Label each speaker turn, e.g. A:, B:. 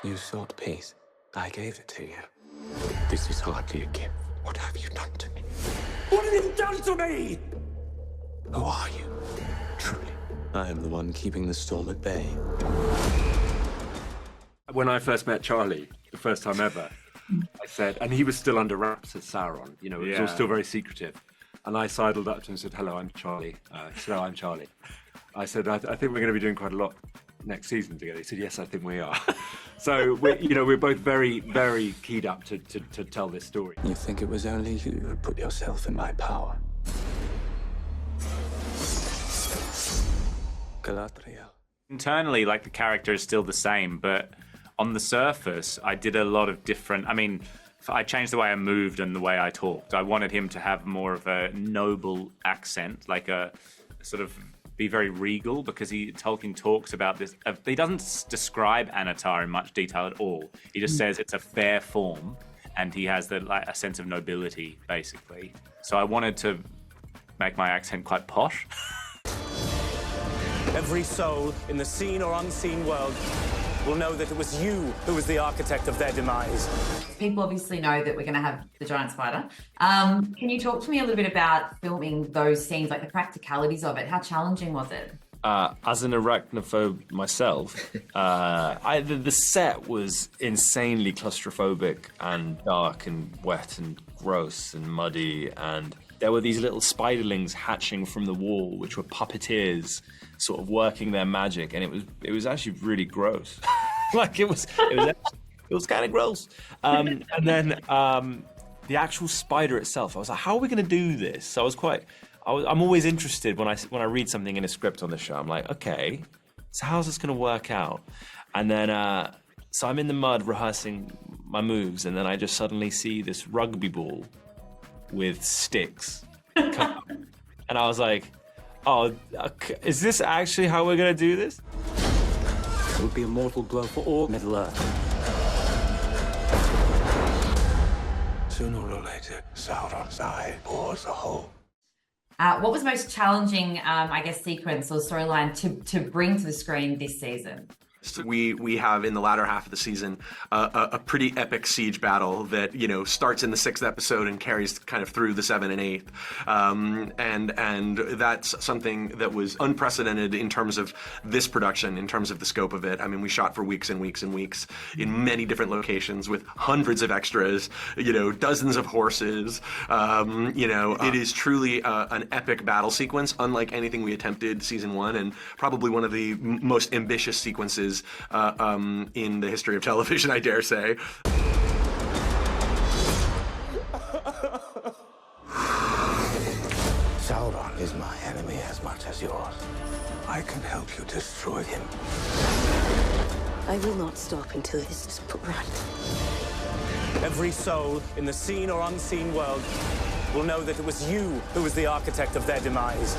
A: You sought peace. I gave it to you. This is hardly a gift. What have you done to me? What have you done to me? Who are you? Truly, I am the one keeping the storm at bay.
B: When I first met Charlie, the first time ever, I said, and he was still under wraps as Sauron, you know, it was all still very secretive. And I sidled up to him and said, hello, I'm Charlie. He said, oh, I'm Charlie. I said, I think we're going to be doing quite a lot next season together. He said, yes, I think we are. So, we're both very, very keyed up to tell this story.
A: You think it was only you who put yourself in my power? Galadriel.
C: Internally, like, the character is still the same, but on the surface, I did a lot of different... I mean, I changed the way I moved and the way I talked. I wanted him to have more of a noble accent, like a sort of be very regal, because Tolkien talks about this. He doesn't describe Anatar in much detail at all. He just says it's a fair form, and he has a sense of nobility, basically. So I wanted to make my accent quite posh.
D: Every soul in the seen or unseen world will know that it was you who was the architect of their demise.
E: People obviously know that we're going to have the giant spider. Can you talk to me a little bit about filming those scenes, like the practicalities of it? How challenging was it?
F: As an arachnophobe myself, the set was insanely claustrophobic and dark and wet and gross and muddy, and there were these little spiderlings hatching from the wall, which were puppeteers sort of working their magic, and it was actually really gross. Like it was kind of gross. And then the actual spider itself, I was like, how are we going to do this? So I'm always interested when I read something in a script on the show. I'm like, okay, so how's this going to work out? And then so I'm in the mud rehearsing my moves, and then I just suddenly see this rugby ball with sticks come up. And I was like, oh, is this actually how we're going to do this?
A: It would be a mortal blow for all Middle-earth. Sooner or later, Sauron's eye bores a hole.
E: What was the most challenging, I guess, sequence or storyline to bring to the screen this season?
G: We have in the latter half of the season a pretty epic siege battle that starts in the 6th episode and carries kind of through the 7th and 8th, and that's something that was unprecedented in terms of this production, in terms of the scope of it. I mean, we shot for weeks and weeks and weeks in many different locations with hundreds of extras, dozens of horses. It is truly an epic battle sequence, unlike anything we attempted season 1, and probably one of the most ambitious sequences in the history of television, I dare say.
A: Sauron is my enemy as much as yours. I can help you destroy him.
H: I will not stop until this is put right.
D: Every soul in the seen or unseen world will know that it was you who was the architect of their demise.